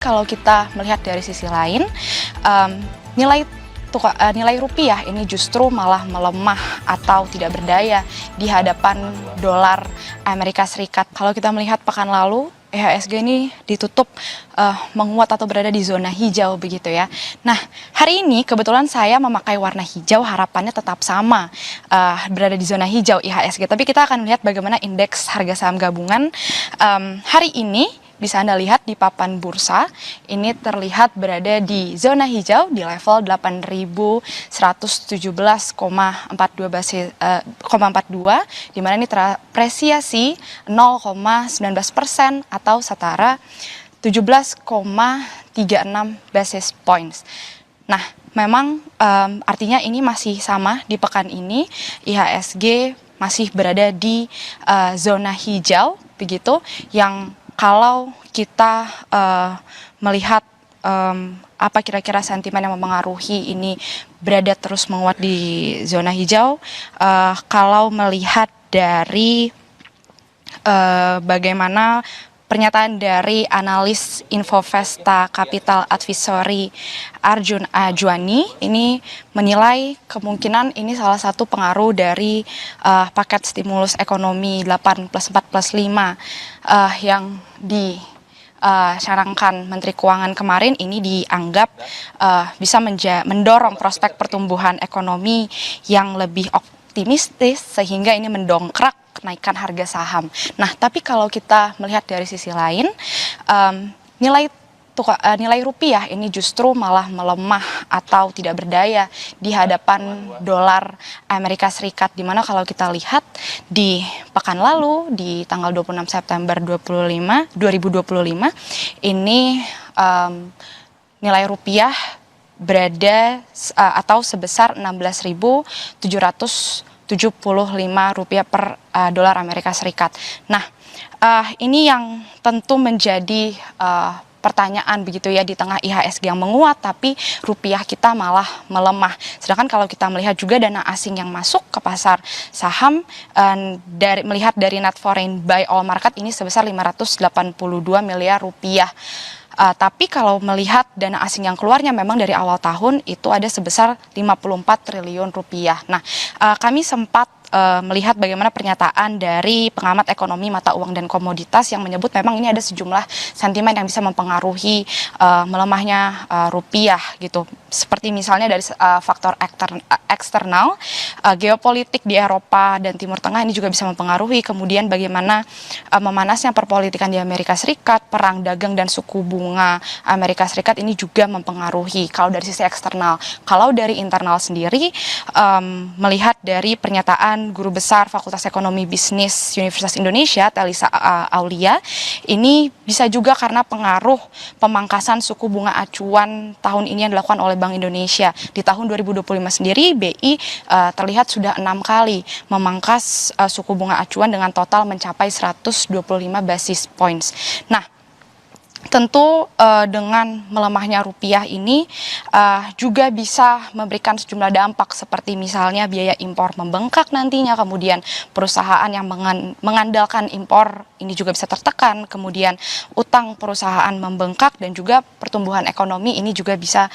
Kalau kita melihat dari sisi lain, em, nilai nilai rupiah ini justru malah melemah atau tidak berdaya di hadapan dolar Amerika Serikat. Kalau kita melihat pekan lalu, IHSG ini ditutup menguat atau berada di zona hijau begitu ya. Nah, hari ini kebetulan saya memakai warna hijau, harapannya tetap sama berada di zona hijau IHSG. Tapi kita akan melihat bagaimana indeks harga saham gabungan hari ini. Bisa Anda lihat di papan bursa, ini terlihat berada di zona hijau di level 8.117,42 basis, 42, di mana ini terapresiasi 0,19% atau setara 17,36 basis points. Nah, memang artinya ini masih sama di pekan ini, IHSG masih berada di zona hijau, begitu, yang kalau kita melihat apa kira-kira sentimen yang mempengaruhi ini berada terus menguat di zona hijau, kalau melihat dari bagaimana pernyataan dari analis Infovesta Capital Advisory Arjun Ajwani ini menilai kemungkinan ini salah satu pengaruh dari paket stimulus ekonomi 8+4+5 yang dicanangkan Menteri Keuangan kemarin ini dianggap bisa mendorong prospek pertumbuhan ekonomi yang lebih optimistis sehingga ini mendongkrak kenaikan harga saham. Nah, tapi kalau kita melihat dari sisi lain, nilai rupiah ini justru malah melemah atau tidak berdaya di hadapan dolar Amerika Serikat. Dimana kalau kita lihat di pekan lalu, di tanggal 26 September 2025, ini nilai rupiah berada atau sebesar 16.775 rupiah per dolar Amerika Serikat. Nah, ini yang tentu menjadi pertanyaan begitu ya, di tengah IHSG yang menguat tapi rupiah kita malah melemah. Sedangkan kalau kita melihat juga dana asing yang masuk ke pasar saham melihat dari net foreign buy all market ini sebesar 582 miliar rupiah. Tapi kalau melihat dana asing yang keluarnya memang dari awal tahun itu ada sebesar 54 triliun rupiah. Nah, kami sempat melihat bagaimana pernyataan dari pengamat ekonomi mata uang dan komoditas yang menyebut memang ini ada sejumlah sentimen yang bisa mempengaruhi melemahnya rupiah gitu. Seperti misalnya dari faktor eksternal, geopolitik di Eropa dan Timur Tengah ini juga bisa mempengaruhi. Kemudian bagaimana memanasnya perpolitikan di Amerika Serikat, perang dagang dan suku bunga Amerika Serikat ini juga mempengaruhi kalau dari sisi eksternal. Kalau dari internal sendiri, melihat dari pernyataan Guru Besar Fakultas Ekonomi Bisnis Universitas Indonesia, Telisa Aulia, ini bisa juga karena pengaruh pemangkasan suku bunga acuan tahun ini yang dilakukan oleh Bank Indonesia. Di tahun 2025 sendiri, BI terlihat sudah 6 kali memangkas suku bunga acuan dengan total mencapai 125 basis points. Nah, tentu dengan melemahnya rupiah ini juga bisa memberikan sejumlah dampak seperti misalnya biaya impor membengkak nantinya, kemudian perusahaan yang mengandalkan impor ini juga bisa tertekan, kemudian utang perusahaan membengkak dan juga pertumbuhan ekonomi ini juga bisa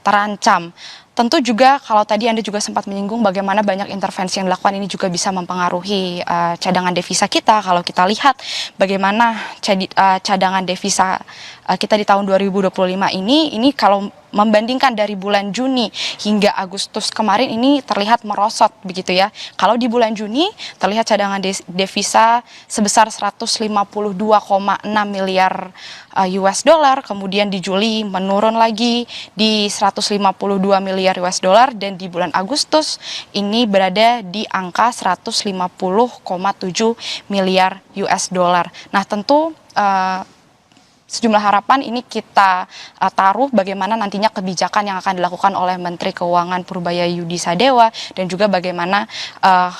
terancam. Tentu juga kalau tadi Anda juga sempat menyinggung bagaimana banyak intervensi yang dilakukan ini juga bisa mempengaruhi cadangan devisa kita. Kalau kita lihat bagaimana cadangan devisa kita di tahun 2025 ini kalau membandingkan dari bulan Juni hingga Agustus kemarin ini terlihat merosot begitu ya. Kalau di bulan Juni terlihat cadangan devisa sebesar 152,6 miliar US dollar, kemudian di Juli menurun lagi di 152 miliar US dollar, dan di bulan Agustus ini berada di angka 150,7 miliar US dollar. Nah, tentu sejumlah harapan ini kita taruh bagaimana nantinya kebijakan yang akan dilakukan oleh Menteri Keuangan Purbaya Yudi Sadewa dan juga bagaimana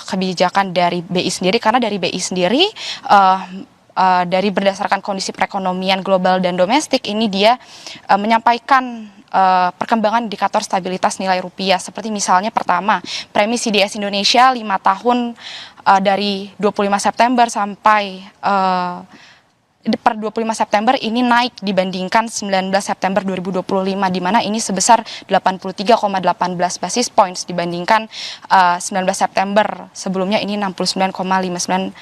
kebijakan dari BI sendiri, karena dari BI sendiri dari berdasarkan kondisi perekonomian global dan domestik ini dia menyampaikan perkembangan indikator stabilitas nilai rupiah, seperti misalnya pertama premi CDS Indonesia 5 tahun dari 25 September sampai per 25 September ini naik dibandingkan 19 September 2025, di mana ini sebesar 83,18 basis points dibandingkan 19 September sebelumnya ini 69,59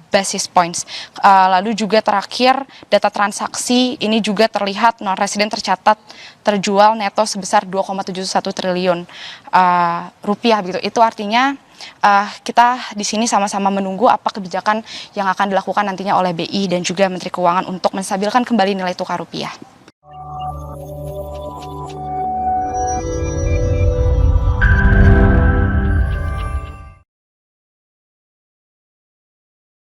basis points. Lalu juga terakhir data transaksi ini juga terlihat non residen tercatat terjual neto sebesar 2,71 triliun rupiah begitu. Itu artinya kita di sini sama-sama menunggu apa kebijakan yang akan dilakukan nantinya oleh BI dan juga Menteri Keuangan untuk menstabilkan kembali nilai tukar rupiah.